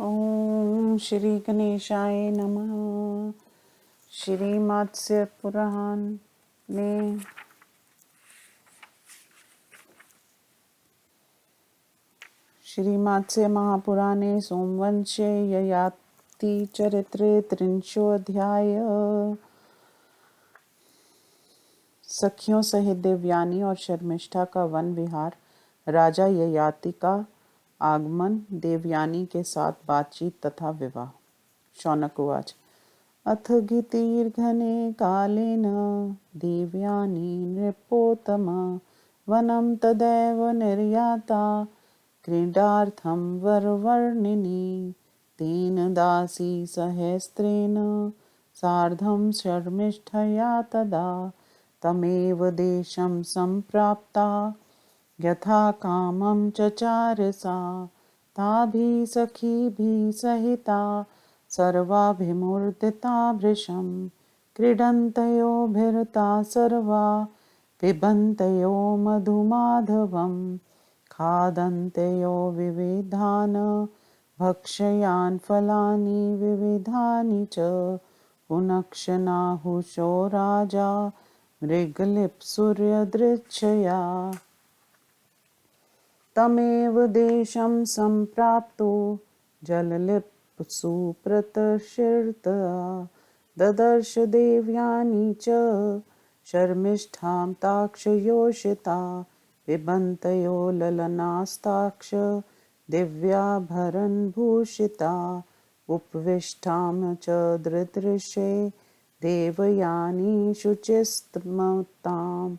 ओम श्री गणेशाय नमः। श्री मत्स्य पुराण में श्री मत्स्य महापुराणे सोमवंशे ययाति चरित्रे त्रिंशोऽध्याय। सखियों सहित देवयानी और शर्मिष्ठा का वन विहार, राजा ययाति का आगमन, देवयानी के साथ बातचीत तथा विवाह। शौनक उवाच। अथ गीतिर्घने कालेन देवयानी नृपोत्तमा वनं तदैव निर्याता क्रीडार्थं वरवर्णिनी तेन दासी सहस्रेण सार्धं शर्मिष्ठया तदा तमेव देशं सम्प्राप्ता यथा कामं चचार सा ताभिः सखीभिः सहिता सर्वाभिमुर्दिता वृषं क्रीडन्तयोभिरता सर्वा पिबन्तयो मधुमाधवं खादन्तयो विविधान् भक्ष्यान् फलानि विविधानि च पुनक्षनाहुषो राजा मृगलिप्सुर्यदृच्छया तमेव देशं सम्प्राप्तो जललिप्सुप्रतर्षिता ददर्श देवयानी च शर्मिष्ठां ताक्षयोषिता पिबन्तयो ललनास्ताक्ष दिव्याभरणभूषिता उपविष्टां च दृदृशे देवयानी शुचिस्तमतां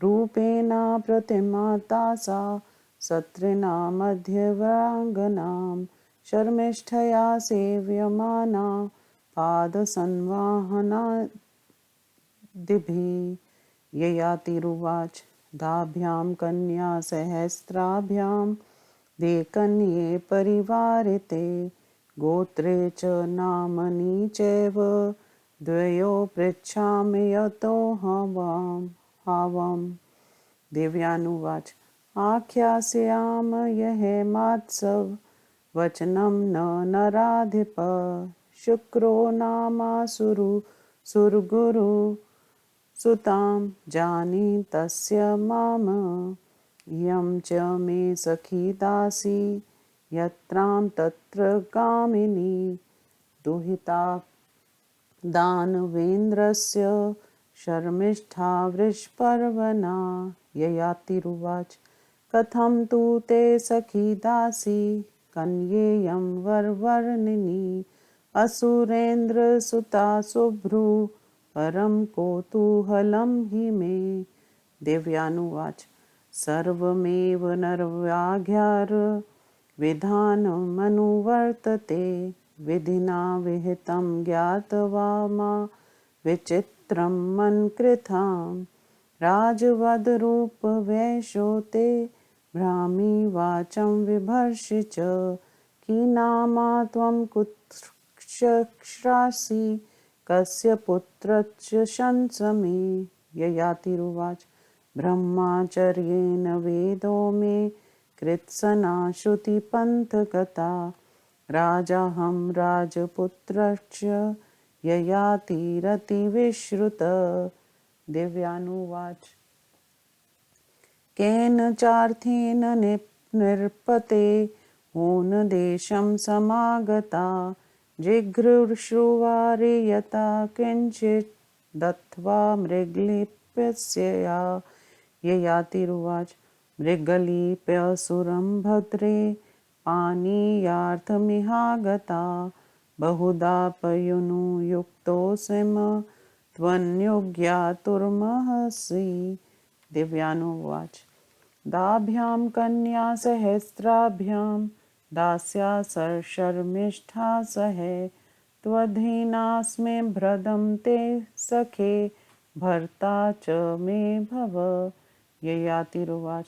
रूपेण प्रतिमा तासा सत्रिणा मध्यवाङ्गनां शर्मिष्ठया सेव्यमाना पादसंवाहनादिभिः। ययातिरुवाच। दाभ्यां कन्या सहस्राभ्यां दे कन्ये परिवारिते गोत्रे च नामनी चैव द्वयो पृच्छामि यतो हावम्। देवयानुवाच। आख्यास्याम यह मात्सव वचनं न नराधिप शुक्रो नामासुरु सुरगुरु सुतां जानी तस्य माम इयं च मे सखी दासी यत्रां तत्र गामिनी दुहिता दानवेन्द्रस्य शर्मिष्ठा वृषपर्वणा। ययातिरुवाच। कथं तु ते सखी दासी कन्येयं वरवर्णिनी असुरेन्द्रसुता शुभ्रू परं कौतूहलं हि मे। देवयानुवाच। सर्वमेव नरव्याघ्यार विधानमनुवर्तते विधिना विहितं ज्ञात्वा मा विचित्रं मन्कृताम् राजवदरूपवेषो ते भ्रामी वाचं विभर्षि च कीनामा त्वं कुक्षासि कस्य पुत्रश्च शंसमे। ययातिरुवाच। ब्रह्मचर्येण वेदो मे कृत्सना श्रुतिपन्थगता राजाहं राजपुत्रश्च ययातिरतिविश्रुत। दिव्यानुवाच। केन चार्थेन नृपते ऊनदेशं समागता जिघ्रुश्रुवारे यथा किञ्चित् दत्त्वा मृगलिप्यस्या। ययातिरुवाच। मृगलिप्यसुरं भद्रे पानीयार्थमिहागता बहुधा पयुनुयुक्तोऽस्म त्वन्योज्ञातुमर्हसि। दिव्यानुवाच। दाभ्यां कन्या सहस्राभ्यां दास्या शर्मिष्ठा सहे त्वधीनास्मि भ्रदं ते सखे भर्ता च मे भव। ययातिरुवाच।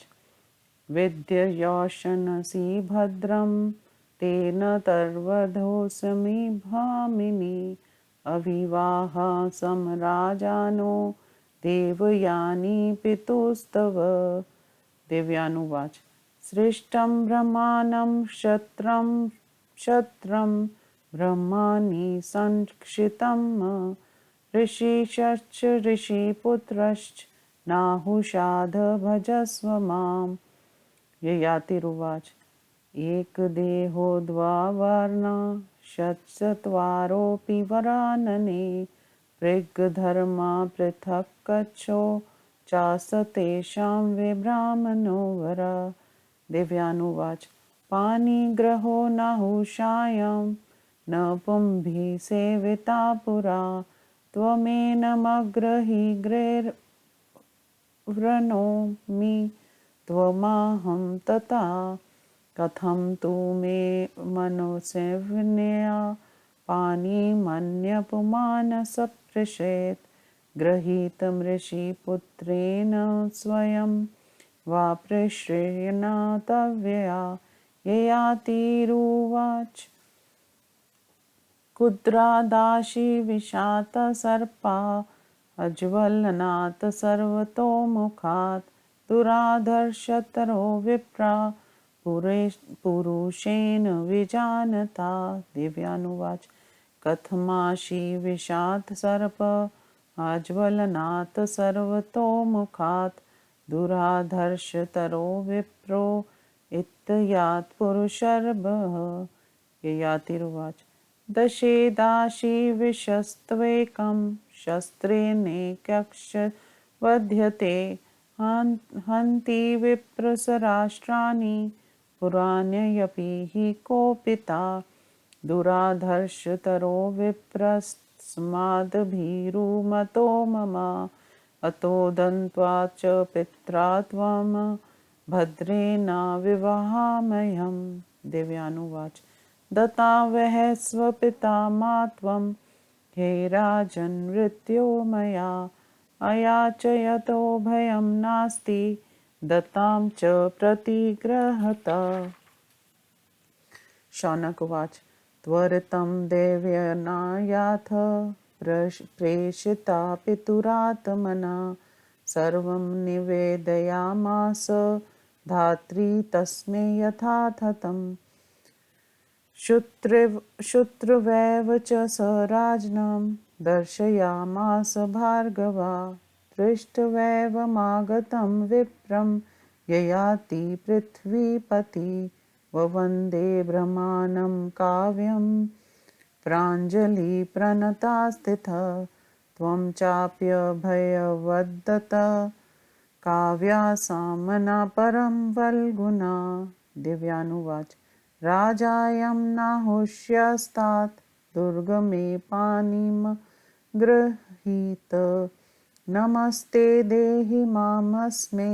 विद्ययोषणसि भद्रं तेन तर्वधोऽस्मि भामिनी अविवाहा समराजानो देवयानी पितुस्तव। दिव्यानुवाच। सृष्टं ब्रह्माणं क्षत्रं क्षत्रं ब्रह्माणि संक्षितम् ऋषिश्च ऋषिपुत्रश्च नाहुषाद भजस्व माम्। ययातिरुवाच एकदेहो द्वावर्णा षट्चत्वारोऽपि वरानने ऋग्धर्मा पृथक् कच्छो चास्तेषां विब्राह्मणो वर। दिव्यानुवाच पाणिग्रहो नाहुषायां न पुंभिः सेविता पुरा त्वमेनमग्रहिग्रैर्वृणोमि त्वमाहं तथा कथं तु मे मनोसेवन्या पाणिमन्यपुमान् सपृशेत् गृहीतं ऋषिपुत्रेण स्वयं वा पृश्रेण तव्यया। ययातिरुवाच कुद्रादाशि विषातसर्पा अज्वलनात् सर्वतोमुखात् दुराधर्षतरो विप्रा पुरुषेण विजानता। दिव्यानुवाच कथमाशि विषात् सर्प अज्वलनात् सर्वतोमुखात् दुराधर्षतरो विप्रो इत्यात् पुरुषर्भः। ययातिरुवाच दशेदाशि विषस्त्वेकं शस्त्रेणैकक्ष वध्यते हन्ति विप्रसराष्ट्राणि पुराण्यपि हि कोपिता दुराधर्षतरो विप्रस्माद्भीरुमतो मम अतो दन्त्वा च पित्रा त्वं भद्रेण विवाहामह्यं। दिव्यानुवाच दत्ता वः स्वपिता मा त्वं हे राजन् मृत्यो मया अयाचयतो भयं नास्ति दत्तां च प्रतिगृहत। शौनक उवाच त्वरितं देव्यनायाथ प्रेषिता पितुरात्मना सर्वं निवेदयामास धात्री तस्मै यथाथतम्। शुत्रवैव च स राज्ञां दर्शयामास भार्गवा दृष्ट्वैवमागतं विप्रं ययाति पृथ्वीपति ववन्दे ब्रह्माणं काव्यं प्राञ्जलिप्रणता स्थितः त्वं चाप्यभयवदत्त काव्यासामना परं वल्गुना। दिव्यानुवाच राजायं नाहुष्यस्तात् दुर्गमे पाणिं गृहीत नमस्ते देहि मामस्मै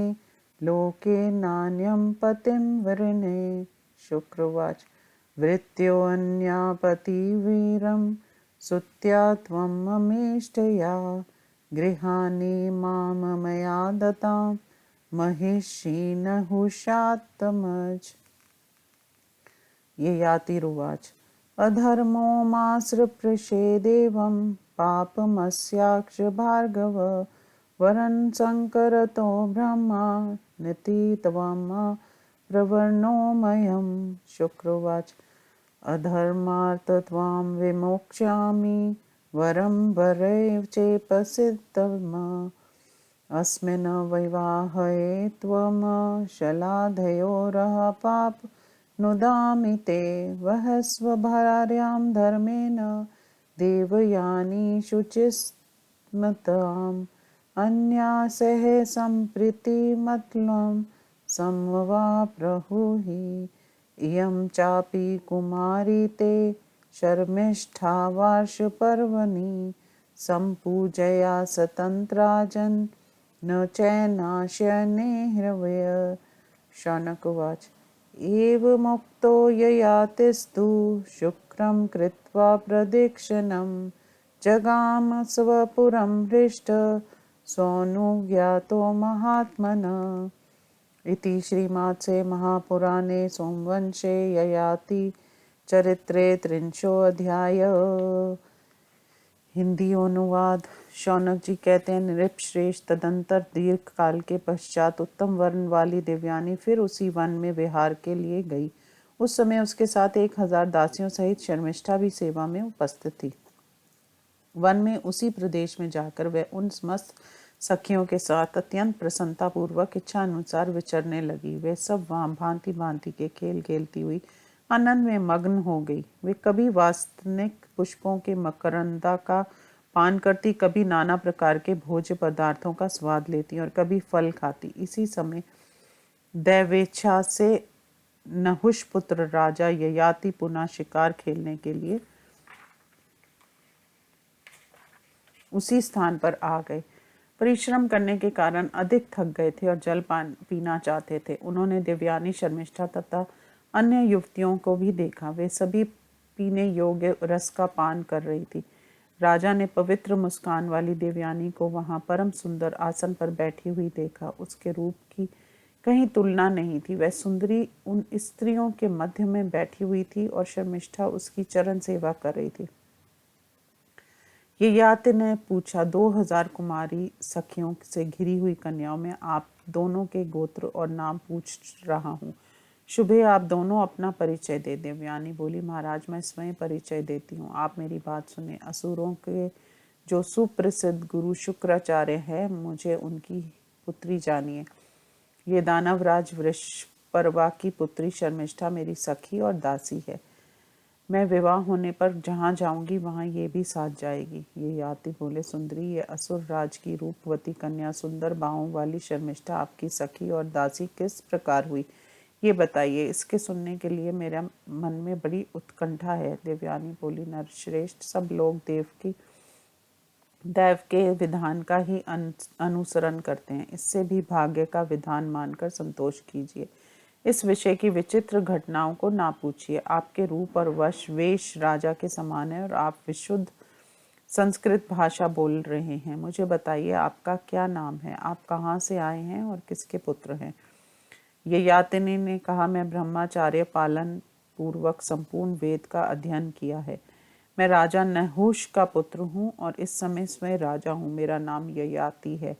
लोके नान्यं पतिं वृणे। शुक्रवाच वृत्योऽन्या पतिवीरं सुत्या त्वं ममेष्टया गृहाणि मां मया दत्तां महिषी नहुषात्तमज। ययातिरुवाच अधर्मो मासृपृषेदेवं पापमस्याक्ष भार्गव वरं संकरतो ब्रह्मा नितित्वं प्रवर्णोमयम्। शुक्रवाच अधर्मात् त्वां विमोक्ष्यामि वरं वरैव चेपसिद्धम् अस्मिन् विवाहे त्वं शलाधयोरः पाप नुदामि ते वहस्व भार्यां धर्मेण देवयानी शुचिस्मताम् अन्यासह सम्प्रीतिमतलं संवाप्रहुहि इयं चापि कुमारी ते शर्मिष्ठा वार्षपर्वणि सम्पूजया स्वतन्त्राजन् न चैनाशयनेहृवय। शौनक उवाच एवमुक्तो ययातिस्तु शुक्रं कृत्वा प्रदक्षिणं जगाम स्वपुरं हृष्ट सोऽनुज्ञातो महात्मनः। इति श्रीमात्से महापुराणे सोमवंशे ययाति चरित्रे 30 हिंदी अनुवाद। शौनक जी कहते हैं नृपश्रेष्ठ तदंतर दीर्घ काल के पश्चात उत्तम वर्ण वाली देवयानी फिर उसी वन में विहार के लिए गई। उस समय उसके साथ 1000 दासियों सहित शर्मिष्ठा भी सेवा में उपस्थित थी। वन में उसी प्रदेश में जाकर वह उन समस्त सखियों के साथ अत्यंत प्रसन्नता पूर्वक इच्छा अनुसार विचरने लगी। वे सब वहां भांति भांति के खेल खेलती हुई आनंद में मग्न हो गई। वे कभी वास्तविक पुष्पों के मकरंदा का पान करती, कभी नाना प्रकार के भोज्य पदार्थों का स्वाद लेती और कभी फल खाती। इसी समय दैवेच्छा से नहुष पुत्र राजा ययाति पुनः शिकार खेलने के लिए उसी स्थान पर आ गए। परिश्रम करने के कारण अधिक थक गए थे और जल पान पीना चाहते थे। उन्होंने देवयानी, शर्मिष्ठा तथा अन्य युवतियों को भी देखा। वे सभी पीने योग्य रस का पान कर रही थी। राजा ने पवित्र मुस्कान वाली देवयानी को वहां परम सुंदर आसन पर बैठी हुई देखा। उसके रूप की कहीं तुलना नहीं थी। वह सुंदरी उन स्त्रियों के मध्य में बैठी हुई थी और शर्मिष्ठा उसकी चरण सेवा कर रही थी। ययाति ने पूछा, 2000 कुमारी सखियों से घिरी हुई कन्याओं में आप दोनों के गोत्र और नाम पूछ रहा हूँ। शुभे आप दोनों अपना परिचय दे। देवयानी बोली, महाराज मैं स्वयं परिचय देती हूँ, आप मेरी बात सुने। असुरों के जो सुप्रसिद्ध गुरु शुक्राचार्य है, मुझे उनकी पुत्री जानिए। ये दानवराज वृषपर्वा की पुत्री शर्मिष्ठा मेरी सखी और दासी है। मैं विवाह होने पर जहाँ जाऊंगी वहाँ ये भी साथ जाएगी। ये याति बोले, सुंदरी, ये असुर राज की रूपवती कन्या सुंदर बाहों वाली शर्मिष्ठा आपकी सखी और दासी किस प्रकार हुई, ये बताइए। इसके सुनने के लिए मेरा मन में बड़ी उत्कंठा है। देवयानी बोली, नरश्रेष्ठ, सब लोग दैव के विधान का ही अनुसरण करते हैं। इससे भी भाग्य का विधान मानकर संतोष कीजिए। इस विषय की विचित्र घटनाओं को ना पूछिए। आपके रूप और वेश राजा के समान है और आप विशुद्ध संस्कृत भाषा बोल रहे हैं। मुझे बताइए, आपका क्या नाम है, आप कहाँ से आए हैं और किसके पुत्र हैं। ययातिनी ने कहा, मैं ब्रह्मचार्य पालन पूर्वक संपूर्ण वेद का अध्ययन किया है। मैं राजा नहुष का पुत्र हूँ और इस समय स्वयं राजा हूँ। मेरा नाम ययाति है।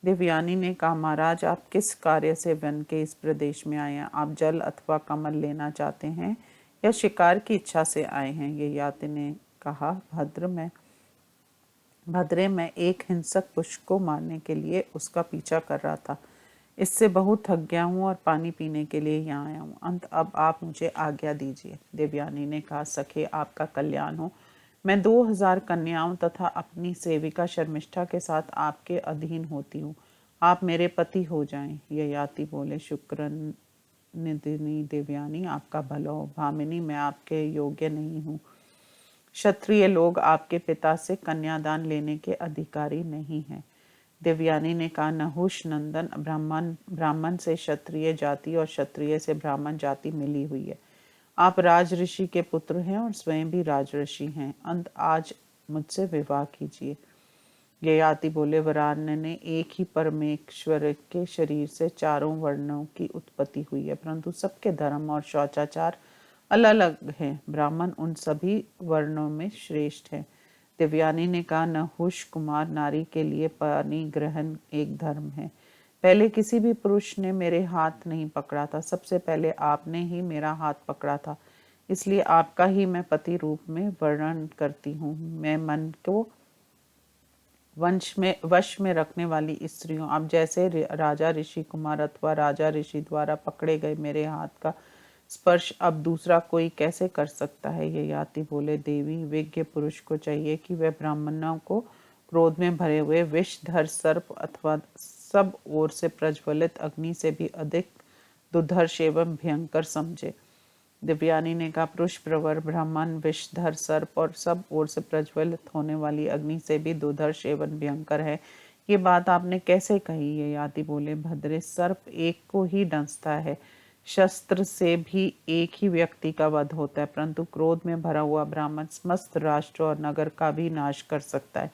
देवयानी ने कहा, महाराज आप किस कार्य से वन के इस प्रदेश में आए हैं? आप जल अथवा कमल लेना चाहते हैं या शिकार की इच्छा से आए हैं? ययाति ने कहा, भद्रे, मैं एक हिंसक पुष्प को मारने के लिए उसका पीछा कर रहा था। इससे बहुत थक गया हूँ और पानी पीने के लिए यहाँ आया हूँ। अंत अब आप मुझे आज्ञा दीजिए। देवयानी ने कहा, सखे आपका कल्याण हो। मैं 2000 कन्याओं तथा अपनी सेविका शर्मिष्ठा के साथ आपके अधीन होती हूँ। आप मेरे पति हो जाएं। ययाति बोले, शुक्र निधिनी देवयानी, आपका भला हो। भामिनी, मैं आपके योग्य नहीं हूँ। क्षत्रिय लोग आपके पिता से कन्यादान लेने के अधिकारी नहीं हैं। देवयानी ने कहा, नहुष नंदन, ब्राह्मण से क्षत्रिय जाति और क्षत्रिय से ब्राह्मण जाति मिली हुई है। आप राज ऋषि के पुत्र हैं और स्वयं भी राज ऋषि हैं। अंत आज मुझसे विवाह कीजिए। ययाति बोले, वरान्य ने एक ही परमेश्वर के शरीर से चारों वर्णों की उत्पत्ति हुई है, परंतु सबके धर्म और शौचाचार अलग अलग हैं। ब्राह्मण उन सभी वर्णों में श्रेष्ठ है। देवयानी ने कहा, नहुष कुमार, नारी के लिए पानी ग्रहण एक धर्म है। पहले किसी भी पुरुष ने मेरे हाथ नहीं पकड़ा था, सबसे पहले आपने ही मेरा हाथ पकड़ा था, इसलिए आपका ही मैं पति रूप में वर्णन करती हूँ। मैं मन को वश में रखने वाली स्त्रियों, आप जैसे राजा ऋषि कुमार अथवा राजा ऋषि द्वारा पकड़े गए मेरे हाथ का स्पर्श अब दूसरा कोई कैसे कर सकता है। ययाति बोले, देवी, विज्ञ पुरुष को चाहिए कि वह ब्राह्मणों को क्रोध में भरे हुए विषधर सर्प अथवा सब ओर से प्रज्वलित अग्नि से भी अधिक दुर्धर्ष एवं भयंकर समझे। दिव्यानी ने कहा, पुरुष प्रवर ब्राह्मण विषधर सर्प और सब ओर से प्रज्वलित होने वाली अग्नि से भी दुर्धर्ष एवं भयंकर है। ये बात आपने कैसे कही? ययाति बोले, भद्रे, सर्प एक को ही डंसता है, शस्त्र से भी एक ही व्यक्ति का वध होता है, परंतु क्रोध में भरा हुआ ब्राह्मण समस्त राष्ट्र और नगर का भी नाश कर सकता है।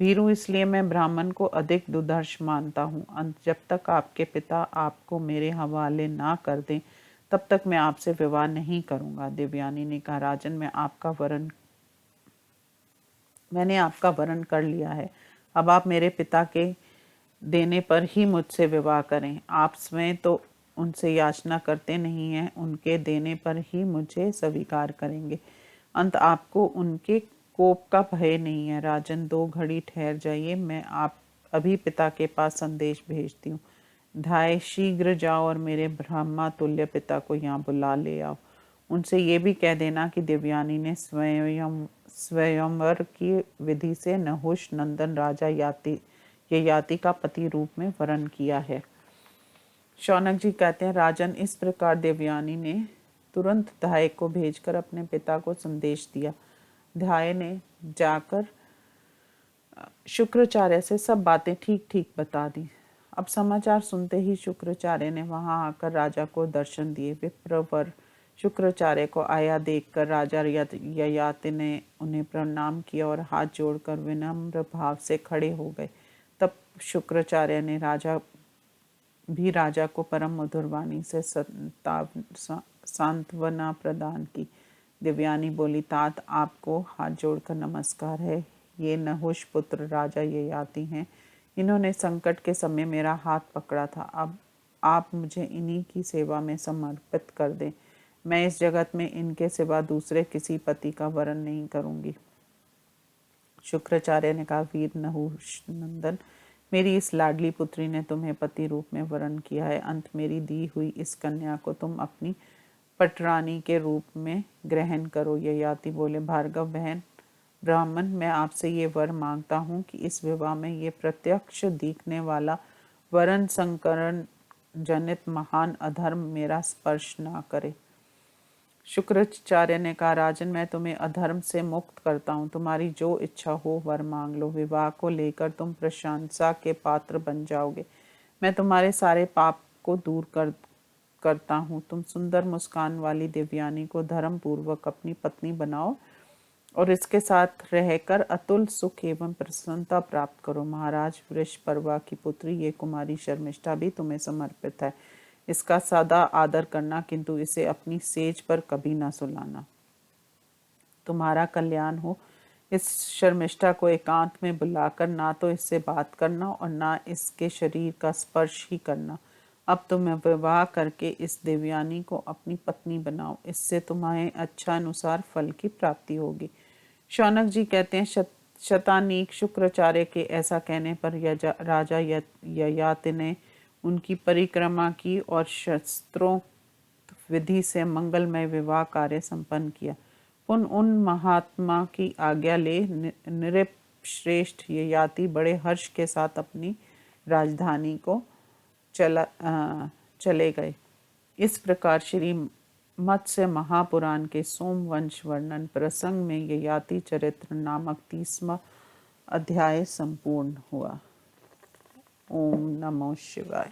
भीरू, इसलिए मैं ब्राह्मण को अधिक दुर्धर्ष मानता हूँ। अंत जब तक आपके पिता आपको मेरे हवाले ना कर दें, तब तक मैं आपसे विवाह नहीं करूंगा। देवयानी ने कहा, राजन, मैंने आपका वरण कर लिया है। अब आप मेरे पिता के देने पर ही मुझसे विवाह करें। आप स्वयं तो उनसे याचना करते नहीं हैं, उनके देने पर ही मुझे स्वीकार करेंगे। अंत आपको उनके कोप का भय नहीं है। राजन, 2 घड़ी ठहर जाइए, मैं आप अभी पिता के पास संदेश भेजती हूँ। धाय, शीघ्र जाओ और मेरे ब्रह्मा तुल्य पिता को यहाँ बुला ले आओ। उनसे ये भी कह देना कि देवयानी ने स्वयंवर की विधि से नहुष नंदन राजा ययाति का पति रूप में वरण किया है। शौनक जी कहते हैं, राजन, इस प्रकार देवयानी ने तुरंत धाय को भेजकर अपने पिता को संदेश दिया। धाय ने जाकर शुक्राचार्य से सब बातें ठीक ठीक बता दी। अब समाचार सुनते ही शुक्राचार्य ने वहां आकर राजा को दर्शन दिए। विप्रवर शुक्राचार्य को आया देखकर राजा ययाति ने उन्हें प्रणाम किया और हाथ जोड़कर विनम्र भाव से खड़े हो गए। तब शुक्राचार्य ने राजा को परम मधुर वाणी से सांत्वना प्रदान की। देवयानी बोली, तात, आपको हाथ जोड़कर नमस्कार है। ये नहुष पुत्र राजा ययाति हैं। इन्होंने संकट के समय मेरा हाथ पकड़ा था। अब आप मुझे इन्हीं की सेवा में समर्पित कर दें। मैं इस जगत में इनके सिवा दूसरे किसी पति का वरण नहीं करूंगी। शुक्राचार्य ने कहा, वीर नहुष नंदन, मेरी इस लाडली पुत्री ने तुम्हें पति रूप में वरण किया है। अंत मेरी दी हुई इस कन्या को तुम अपनी पटरानी के रूप में ग्रहण करो। ययाति बोले, भार्गव बहन ब्राह्मण, मैं आपसे ये वर मांगता हूँ कि इस विवाह में ये प्रत्यक्ष दिखने वाला वरण संकरण जनित महान अधर्म मेरा स्पर्श ना करे। शुक्राचार्य ने कहा, राजन, मैं तुम्हें अधर्म से मुक्त करता हूँ। तुम्हारी जो इच्छा हो वर मांग लो। विवाह को लेकर तुम प्रशंसा के पात्र बन जाओगे। मैं तुम्हारे सारे पाप को दूर करता हूँ। तुम सुंदर मुस्कान वाली देवयानी को धर्म पूर्वक अपनी पत्नी बनाओ और इसके साथ रहकर अतुल सुख एवं प्रसन्नता प्राप्त करो। महाराज वृषपर्वा की पुत्री ये कुमारी शर्मिष्ठा भी तुम्हें समर्पित है। इसका सदा आदर करना, किंतु इसे अपनी सेज पर कभी ना सुलाना। तुम्हारा कल्याण हो। इस शर्मिष्ठा को एकांत में बुलाकर ना तो इससे बात करना और ना इसके शरीर का स्पर्श ही करना। अब तुम विवाह करके इस देवयानी को अपनी पत्नी बनाओ। इससे तुम्हें अच्छा अनुसार फल की प्राप्ति होगी। शौनक जी कहते हैं, शतानीक शुक्राचार्य के ऐसा कहने पर राजा ययाति ने उनकी परिक्रमा की और शस्त्रोक्त विधि से मंगलमय विवाह कार्य संपन्न किया। उन महात्मा की आज्ञा ले नृपश्रेष्ठ ययाति बड़े हर्ष के साथ अपनी राजधानी को चले गए। इस प्रकार श्री मत्स्य महापुराण के सोमवंश वर्णन प्रसंग में ययाति चरित्र नामक 30वां अध्याय संपूर्ण हुआ। ओम नमो शिवाय।